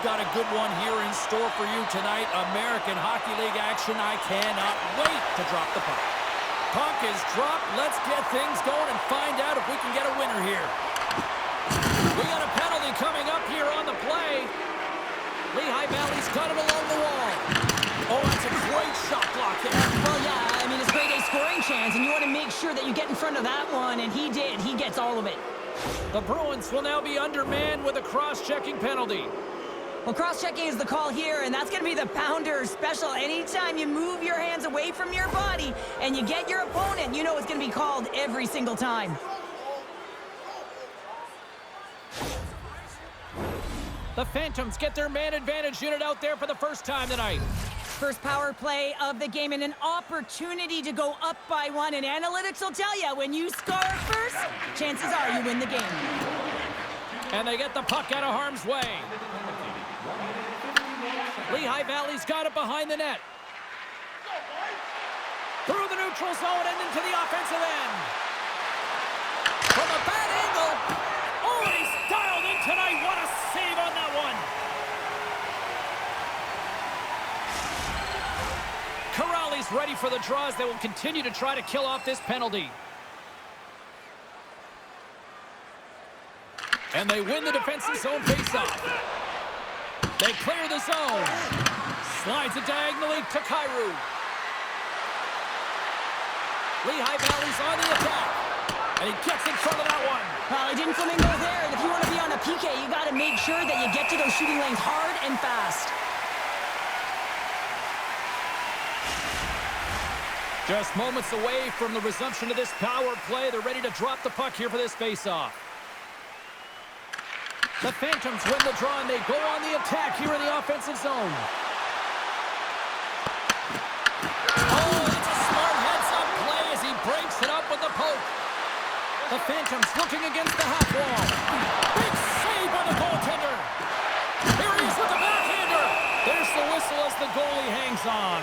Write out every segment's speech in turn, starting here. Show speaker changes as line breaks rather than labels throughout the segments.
got a good one here in store for you tonight. American Hockey League action. I cannot wait to drop the puck. Puck is dropped. Let's get things going and find out if we can get a winner here. We got a penalty coming up here on the play. Lehigh Valley's got it along the wall. Oh, that's a great shot block there.
Well, yeah, I mean, it's a great scoring chance, and you want to make sure that you get in front of that one, and he did. He gets all of it.
The Bruins will now be undermanned with a cross-checking penalty.
Well, cross-checking is the call here, and that's going to be the pounder special. Anytime you move your hands away from your body and you get your opponent, you know it's going to be called every single time.
The Phantoms get their man advantage unit out there for the first time tonight.
First power play of the game and an opportunity to go up by one. And analytics will tell you, when you score first, chances are you win the game.
And they get the puck out of harm's way. Lehigh Valley's got it behind the net. Through the neutral zone and into the offensive end. From a bad angle. Oh, he's dialed in tonight. What a save on that one. Corrali's ready for the draws. They will continue to try to kill off this penalty. And they win the defensive zone faceoff. They clear the zone. Slides it diagonally to Kyrou. Lehigh Valley's on the attack. And he gets in front of that one.
Well, he didn't flamingo there. And if you want to be on a PK, you got to make sure that you get to those shooting lanes hard and fast.
Just moments away from the resumption of this power play. They're ready to drop the puck here for this faceoff. The Phantoms win the draw, and they go on the attack here in the offensive zone. Oh, it's a smart heads-up play as he breaks it up with the poke. The Phantoms looking against the half wall. Big save by the goaltender. Here he is with the backhander. There's the whistle as the goalie hangs on.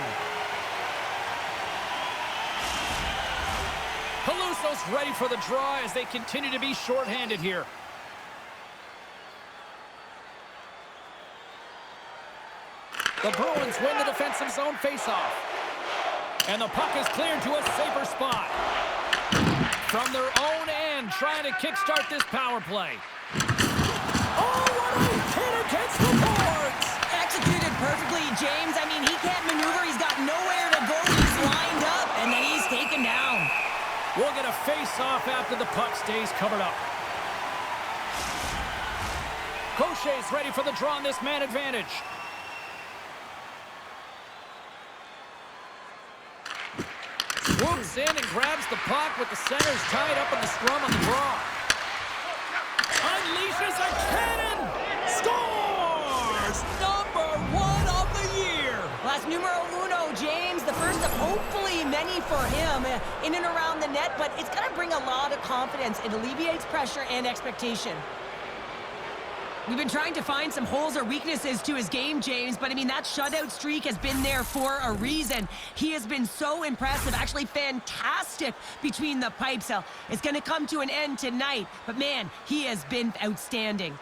Peluso's ready for the draw as they continue to be shorthanded here. The Bruins win the defensive zone faceoff. And the puck is cleared to a safer spot. From their own end, trying to kickstart this power play. Oh, what a hit against the boards!
Executed perfectly, James. I mean, he can't maneuver. He's got nowhere to go. He's lined up, and then he's taken down.
We'll get a face-off after the puck stays covered up. Crochet's ready for the draw on this man advantage. Swoops in and grabs the puck with the centers tied up in the scrum on the draw. Unleashes a cannon! Scores! #1 of the year!
Well, that's numero uno, James. The first of hopefully many for him in and around the net, but it's going to bring a lot of confidence. It alleviates pressure and expectation. We've been trying to find some holes or weaknesses to his game, James, but I mean, that shutout streak has been there for a reason. He has been so impressive, actually fantastic between the pipes. It's going to come to an end tonight, but man, he has been outstanding.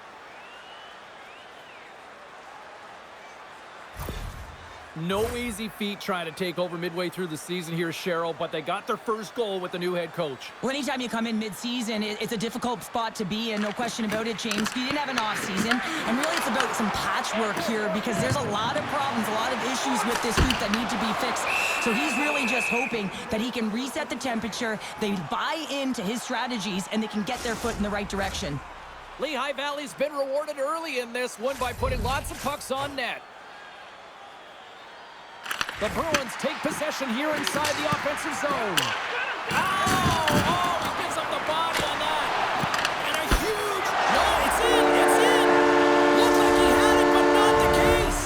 No easy feat trying to take over midway through the season here, Cheryl, but they got their first goal with the new head coach.
Well, anytime you come in mid-season, it's a difficult spot to be in, no question about it, James. He didn't have an off-season, and really it's about some patchwork here because there's a lot of problems, a lot of issues with this group that need to be fixed. So he's really just hoping that he can reset the temperature, they buy into his strategies, and they can get their foot in the right direction.
Lehigh Valley's been rewarded early in this one by putting lots of pucks on net. The Bruins take possession here inside the offensive zone. Ow! Oh, he gives up the body on that. And a huge... No, it's in! It's in! Looked like he had it, but not the case.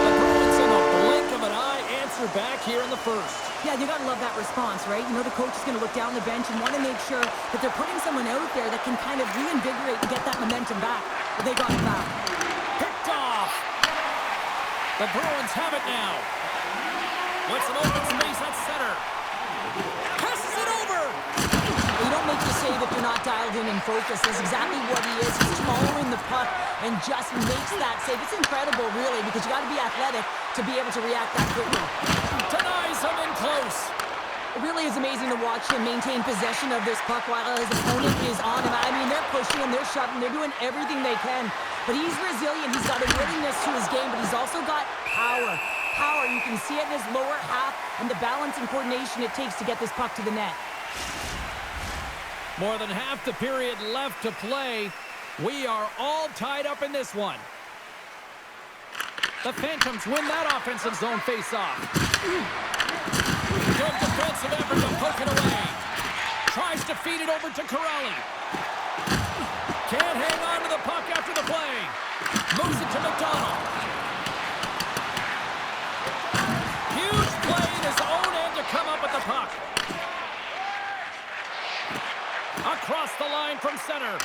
The Bruins, in the blink of an eye, answer back here in the first.
Yeah, you got to love that response, right? You know the coach is going to look down the bench and want to make sure that they're putting someone out there that can kind of reinvigorate and get that momentum back. But they got it back.
Picked off. The Bruins have it now. With some open space at center. Passes it over.
You don't make the save if you're not dialed in and and focus. That's exactly what he is. He's following the puck and just makes that save. It's incredible, really, because you got to be athletic to be able to react that quickly.
Denies him in close.
It really is amazing to watch him maintain possession of this puck while his opponent is on him. I mean, they're pushing him, they're shoving, they're doing everything they can. But he's resilient. He's got a willingness to his game, but he's also got power. Power, you can see it in his lower half and the balance and coordination it takes to get this puck to the net.
More than half the period left to play. We are all tied up in this one. The Phantoms win that offensive zone face-off. Good defensive effort to poke it away. Tries to feed it over to Corrali. Can't hang on to the puck after the play. Moves it to McDonald. Huge play in his own end to come up with the puck. Across the line from center.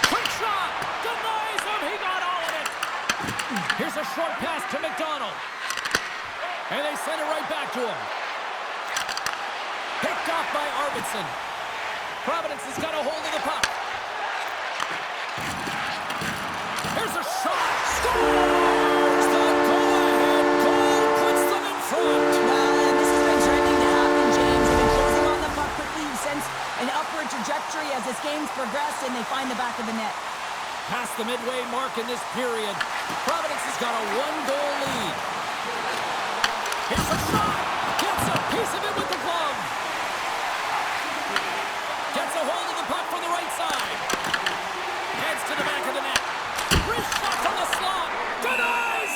Quick shot! Denies him! He got all of it! Here's a short pass to McDonald. And they send it right back to him. Picked off by Arvidsson. Providence has got a hold of the puck. Here's a shot! Scores! The go-ahead goal puts them in front!
And this has been trending to happen, James. They've been closing on the puck quickly since an upward trajectory as this game's progressed, and they find the back of the net.
Past the midway mark in this period, Providence has got a one-goal lead. Here's a shot! Gets a piece of it with the glove. Gets a hold of the puck from the right side. Heads to the back of the net. Wrist shot from the slot. Denies!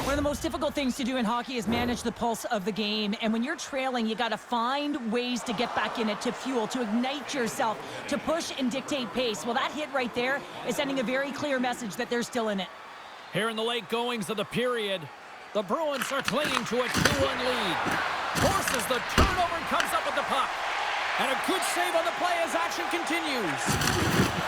One of the most difficult things to do in hockey is manage the pulse of the game. And when you're trailing, you got to find ways to get back in it, to fuel, to ignite yourself, to push and dictate pace. Well, that hit right there is sending a very clear message that they're still in it.
Here in the late goings of the period, the Bruins are clinging to a 2-1 lead. Forces the turnover and comes up with the puck. And a good save on the play as action continues.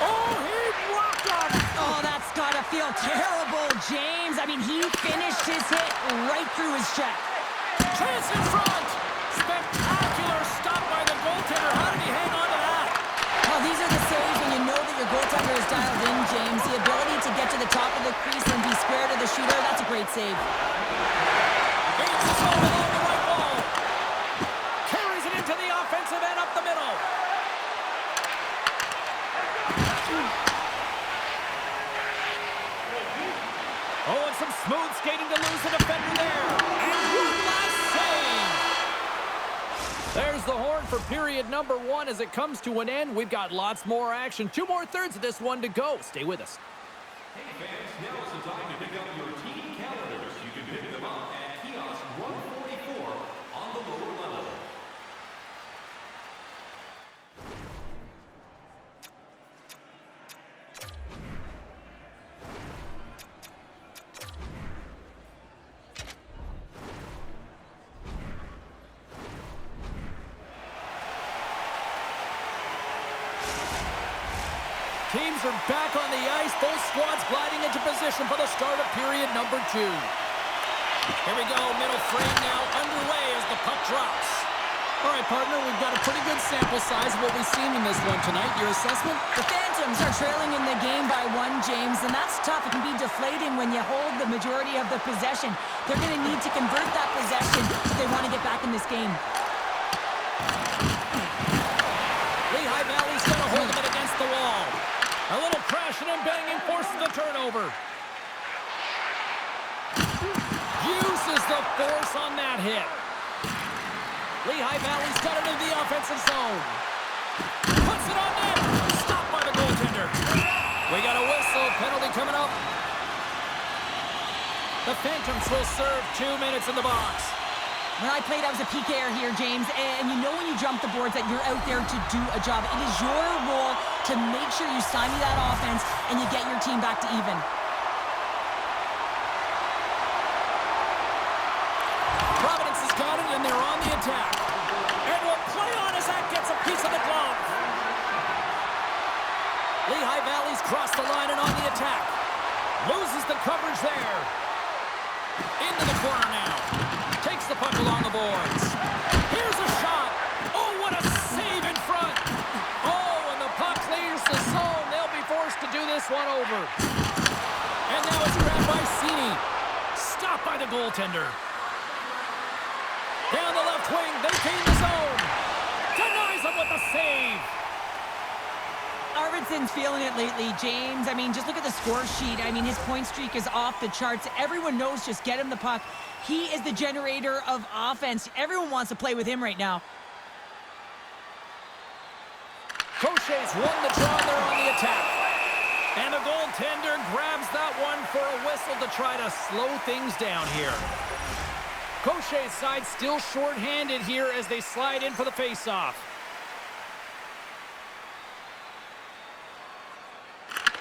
Oh, he rocked him!
Oh, that's got to feel terrible, James. I mean, he finished his hit right through his check.
Chance in front! Spectacular stop by the goaltender. How did he hang on to that?
Well, these are the saves when you know that your goaltender is dialed in, James. The ability to get to the top of the crease and be square to the shooter, that's a great save.
Gates his own along the right wall. Carries it into the offensive end up the middle. Oh, and some smooth skating to lose the defender there. And one last save. There's the horn for period number 1 as it comes to an end. We've got lots more action. 2 more thirds of this one to go. Stay with us.
Hey fans, now is the time to pick up your team calendars. You can pick them up at kiosk 144 on the lower level.
Teams are back on the ice. Both squads gliding into position for the start of period number 2. Here we go. Middle frame now underway as the puck drops. All right, partner, we've got a pretty good sample size of what we've seen in this one tonight. Your assessment?
The Phantoms are trailing in the game by 1, James, and that's tough. It can be deflating when you hold the majority of the possession. They're going to need to convert that possession if they want to get back in this game.
Lehigh Valley's got a hold of it against the wall. A little crashing and banging forces the turnover. Uses the force on that hit. Lehigh Valley's got it in the offensive zone. Puts it on net. Stopped by the goaltender. We got a whistle. Penalty coming up. The Phantoms will serve 2 minutes in the box.
When I played, I was a PKer here, James, and you know when you jump the boards that you're out there to do a job. It is your role to make sure you stymie that offense and you get your team back to even.
boards. Here's a shot. Oh, what a save in front. Oh, and the puck clears the zone. They'll be forced to do this one over. And now it's grabbed by Cini. Stopped by the goaltender. Down the left wing, they gain the zone. Denies him with the save.
Arvidsson's feeling it lately, James. I mean, just look at the score sheet. I mean, his point streak is off the charts. Everyone knows just get him the puck. He is the generator of offense. Everyone wants to play with him right now.
Crochet's won the draw there on the attack. And the goaltender grabs that one for a whistle to try to slow things down here. Crochet's side still short-handed here as they slide in for the face-off.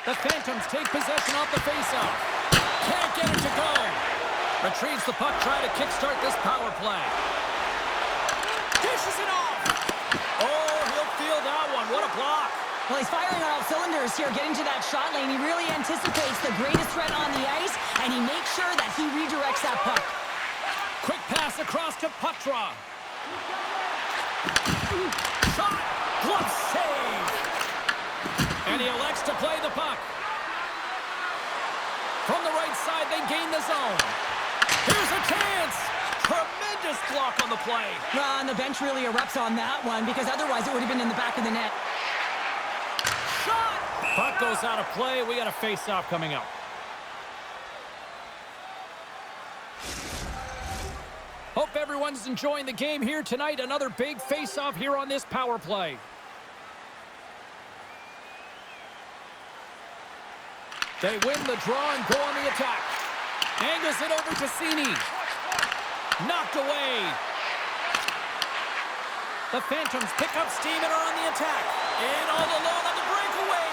The Phantoms take possession off the face-off. Can't get it to go. Retrieves the puck, trying to kickstart this power play. Dishes it off. Oh, he'll feel that one. What a block.
Well, he's firing on all cylinders here, getting to that shot lane. He really anticipates the greatest threat on the ice, and he makes sure that he redirects that puck.
Quick pass across to Putra. Shot. Glove save. And he elects to play the puck. From the right side, they gain the zone. Here's a chance. Tremendous block on the play.
Well, and the bench really erupts on that one, because otherwise it would have been in the back of the net.
Shot. Puck goes out of play. We got a face-off coming up. Hope everyone's enjoying the game here tonight. Another big face-off here on this power play. They win the draw and go on the attack. Angles it over to Cini. Knocked away. The Phantoms pick up steam and are on the attack. And all alone on the breakaway.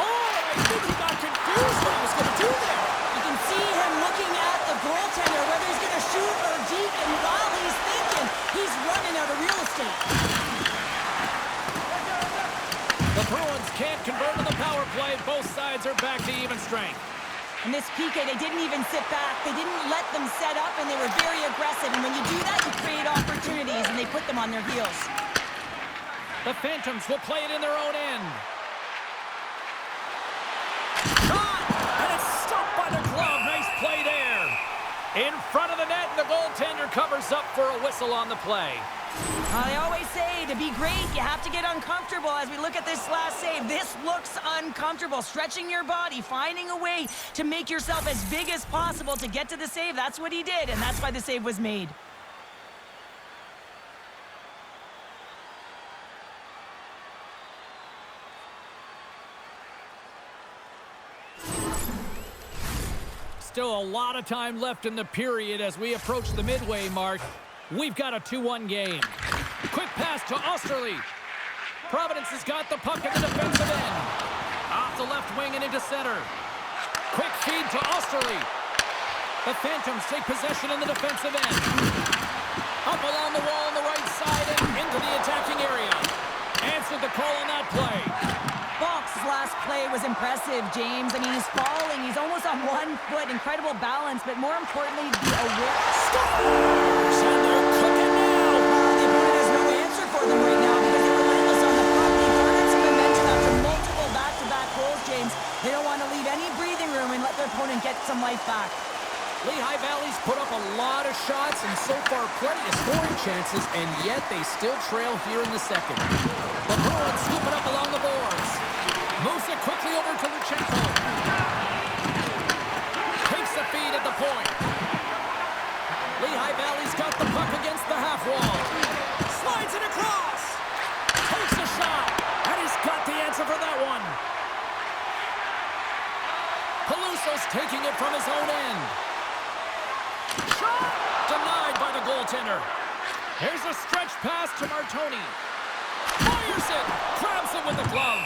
Oh, I think he got confused what he was going to do there.
You can see him looking at the goaltender, whether he's going to shoot or deke, and while he's thinking, he's running out of real estate.
The Bruins can't convert on the power play. Both sides are back to even strength.
And this PK, they didn't even sit back. They didn't let them set up, and they were very aggressive. And when you do that, you create opportunities, and they put them on their heels.
The Phantoms will play it in their own end. Shot! And it's stopped by the glove. Nice play there. In front of the net, and the goaltender covers up for a whistle on the play.
They always say to be great, you have to get uncomfortable. As we look at this last save, this looks uncomfortable. Stretching your body, finding a way to make yourself as big as possible to get to the save. That's what he did, and that's why the save was made.
Still a lot of time left in the period as we approach the midway mark. We've got a 2-1 game. Quick pass to Osterley. Providence has got the puck in the defensive end. Off the left wing and into center. Quick feed to Osterley. The Phantoms take possession in the defensive end. Up along the wall on the right side and into the attacking area. Answered the call on that play.
Fox's last play was impressive, James. I mean, he's falling. He's almost on 1 foot. Incredible balance, but more importantly, the awareness.
Scores! And they're cooking now.
The opponent has no answer for them right now because they're relentless on the puck. They garnered some momentum after multiple back-to-back goals, James. They don't want to leave any breathing room and let their opponent get some life back.
Lehigh Valley's put up a lot of shots and so far plenty of scoring chances, and yet they still trail here in the second. The Bruins scoop it up along the boards. Moves it quickly over to Luchenko. Takes the feed at the point. Lehigh Valley's got the puck against the half wall. Slides it across. Takes a shot. And he's got the answer for that one. Peluso's taking it from his own end. Shot! Denied by the goaltender. Here's a stretch pass to Martoni. Fires it. Grabs it with the glove.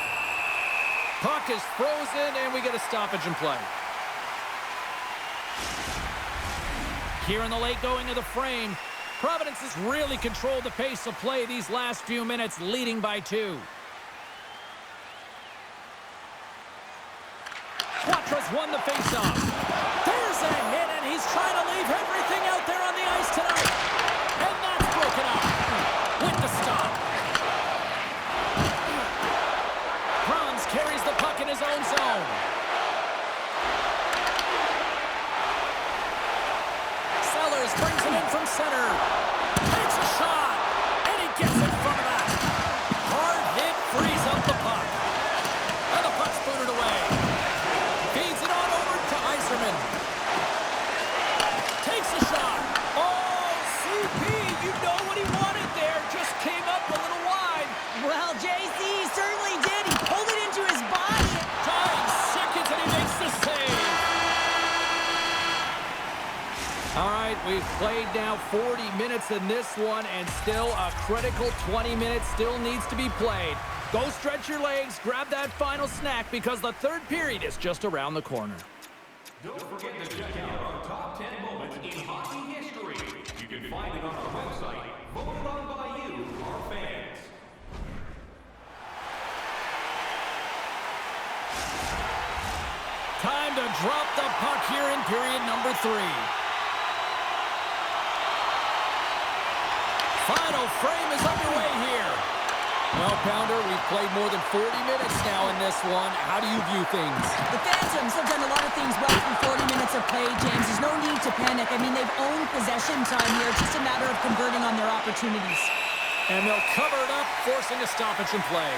Puck is frozen, and we get a stoppage in play. Here in the late going of the frame, Providence has really controlled the pace of play these last few minutes, leading by 2. Quatra's won the faceoff. There's a hit, and he's trying to leave everything out there on the ice tonight. we've played now 40 minutes in this one, and still a critical 20 minutes still needs to be played. Go stretch your legs, grab that final snack, because the third period is just around the corner.
Don't forget to check out our top 10 moments in hockey history. You can find it on our website, voted on by you, our fans.
Time to drop the puck here in period number 3. Final frame is underway here. Well, Pounder, we've played more than 40 minutes now in this one. How do you view things?
The Phantoms have done a lot of things well through 40 minutes of play, James. There's no need to panic. I mean, they've owned possession time here. It's just a matter of converting on their opportunities.
And they'll cover it up, forcing a stoppage in play.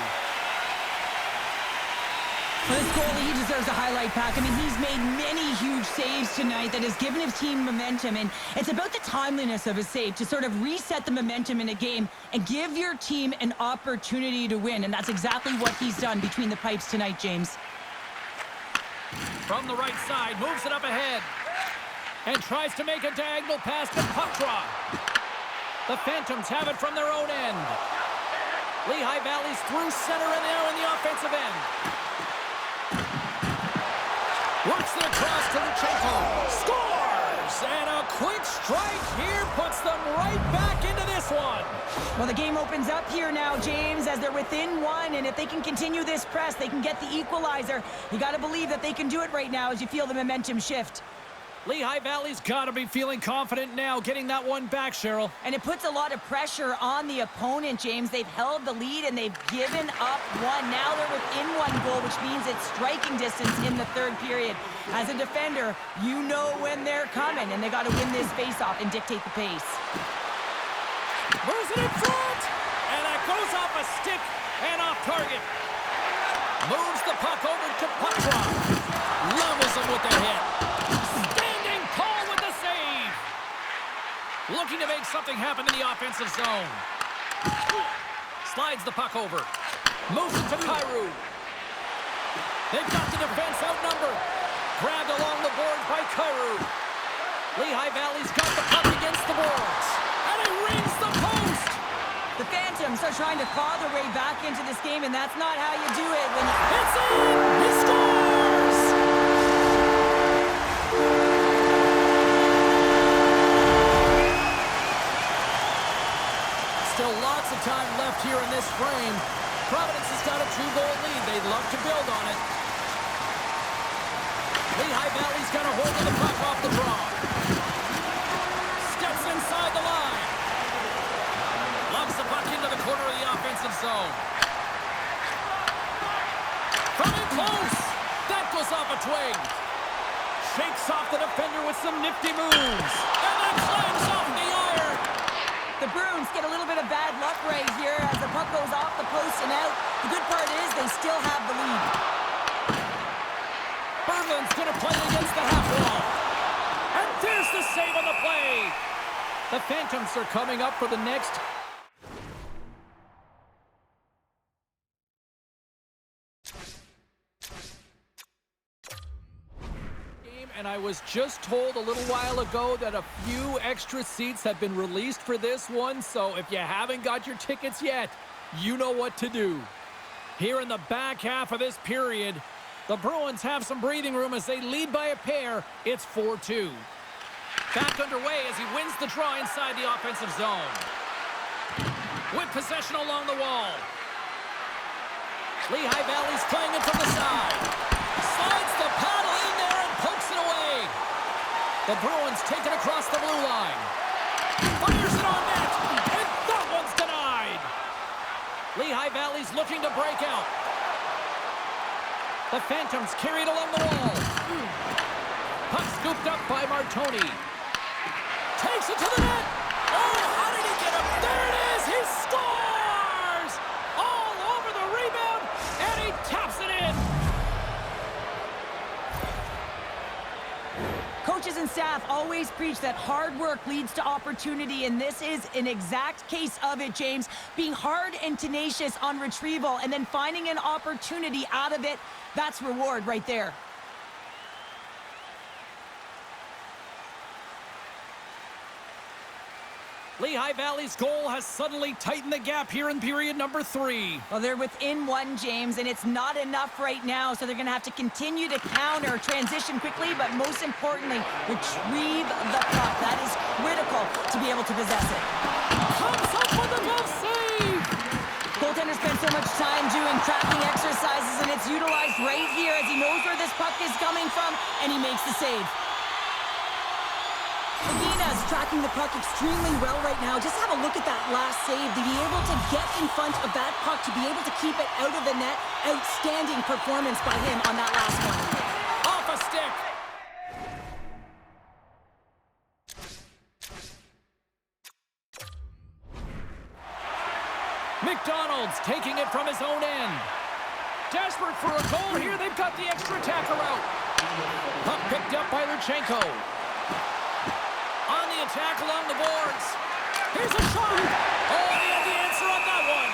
This goalie, he deserves a highlight pack. I mean, he's made many huge saves tonight that has given his team momentum, and it's about the timeliness of a save to sort of reset the momentum in a game and give your team an opportunity to win, and that's exactly what he's done between the pipes tonight, James.
From the right side, moves it up ahead, and tries to make a diagonal pass to puck draw. The Phantoms have it from their own end. Lehigh Valley's through center and now in the offensive end. Works it across to Luchenko. Scores! And a quick strike here puts them right back into this one.
Well, the game opens up here now, James, as they're within one. And if they can continue this press, they can get the equalizer. You got to believe that they can do it right now as you feel the momentum shift.
Lehigh Valley's got to be feeling confident now, getting that one back, Cheryl.
And it puts a lot of pressure on the opponent, James. They've held the lead and they've given up one. Now they're within one goal, which means it's striking distance in the third period. As a defender, you know when they're coming, and they got to win this faceoff and dictate the pace.
Moves it in front! And that goes off a stick and off target. Moves the puck over to puck drop. Levels him with the hit. Looking to make something happen in the offensive zone. Slides the puck over. Moves it to Kyrou. They've got the defense outnumbered. Grabbed along the boards by Kyrou. Lehigh Valley's got the puck against the boards. And he rings the post.
The Phantoms are trying to claw their way back into this game, and that's not how you do it.
It's in! He scores! Still lots of time left here in this frame. Providence has got a 2-goal lead. They'd love to build on it. Lehigh Valley's got a hold of the puck off the draw. Steps inside the line. Loves the puck into the corner of the offensive zone. From in close. That goes off a twig. Shakes off the defender with some nifty moves. And then climbs off the iron.
The Bruins get a little bit of bad luck right here as the puck goes off the post and out. The good part is they still have the lead.
Berglund's going to play it against the half wall. And there's the save on the play. The Phantoms are coming up for the next. And I was just told a little while ago that a few extra seats have been released for this one, so if you haven't got your tickets yet, you know what to do. Here in the back half of this period, the Bruins have some breathing room as they lead by a pair. It's 4-2. Back underway as he wins the draw inside the offensive zone. With possession along the wall. Lehigh Valley's playing it from the side. Slides the paddle in there and pokes it away. The Bruins take it across the blue line. Fires it on net, and that one's denied. Lehigh Valley's looking to break out. The Phantoms carry it along the wall. Puck scooped up by Martoni. Takes it to the net. Oh, how did he get up? There it is. He scores! All over the rebound, and he taps it in.
Coaches and staff always preach that hard work leads to opportunity, and this is an exact case of it, James. Being hard and tenacious on retrieval and then finding an opportunity out of it, that's reward right there.
Lehigh Valley's goal has suddenly tightened the gap here in period number 3.
Well, they're within one, James, and it's not enough right now, so they're going to have to continue to counter, transition quickly, but most importantly, retrieve the puck. That is critical to be able to possess it.
Comes up with a glove save!
Goaltender spends so much time doing tracking exercises, and it's utilized right here as he knows where this puck is coming from, and he makes the save. Medina's tracking the puck extremely well right now. Just have a look at that last save. To be able to get in front of that puck, to be able to keep it out of the net. Outstanding performance by him on that last one.
Off a stick! McDonald's taking it from his own end. Desperate for a goal here. They've got the extra attacker out. Puck picked up by Luchenko. On the attack along the boards. Here's a shot. Oh, he had the answer on that one.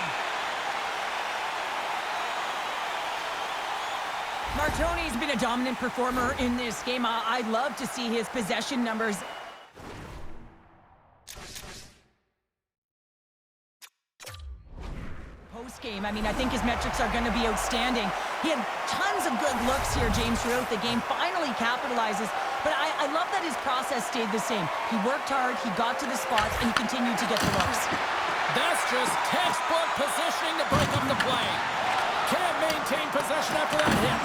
Martoni's been a dominant performer in this game. I'd love to see his possession numbers. Post-game, I mean, I think his metrics are going to be outstanding. He had tons of good looks here, James, throughout the game. Finally capitalizes. But I love that his process stayed the same. He worked hard, he got to the spots, and he continued to get the looks.
That's just textbook positioning to break up the play. Can't maintain possession after that hit.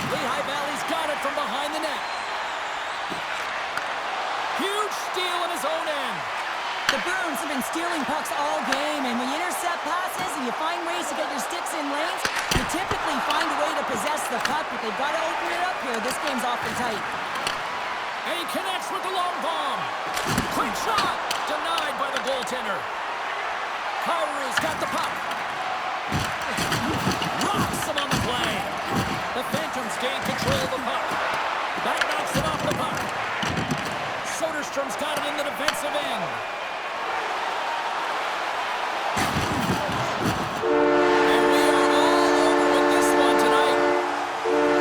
Lehigh Valley's got it from behind the net. Huge steal in his own end.
The Bruins have been stealing pucks all game, and when you intercept passes and you find ways to get your sticks in lanes, you typically find a way to possess the puck, but they've got to open it up here. This game's awfully tight.
And he connects with the long bomb. Quick shot! Denied by the goaltender. Kairu's got the puck. Rocks him on the play. The Phantoms gain control of the puck. That knocks it off the puck. Soderstrom's got it in the defensive end. And we are all over with this one tonight.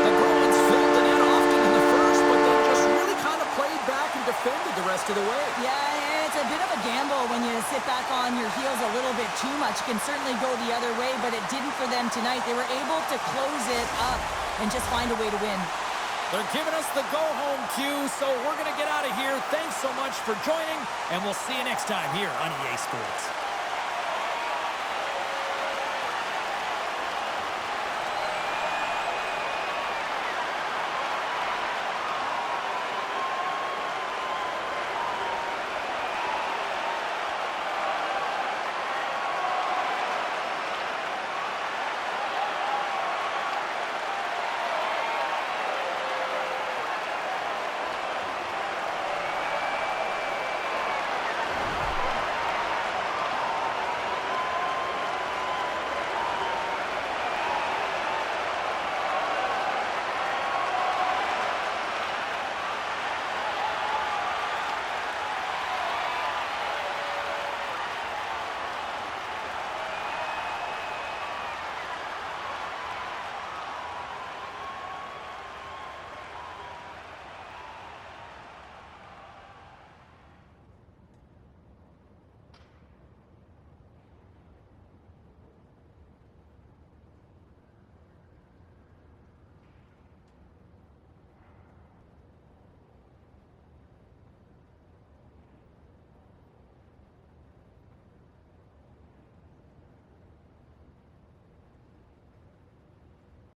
The Bruins filled the net often in the first, but then just really kind of played back and defended the rest of the way.
Yeah, it's a bit of a gamble when you sit back on your heels a little bit too much. It can certainly go the other way, but it didn't for them tonight. They were able to close it up and just find a way to win.
They're giving us the go-home cue, so we're going to get out of here. Thanks so much for joining, and we'll see you next time here on EA Sports.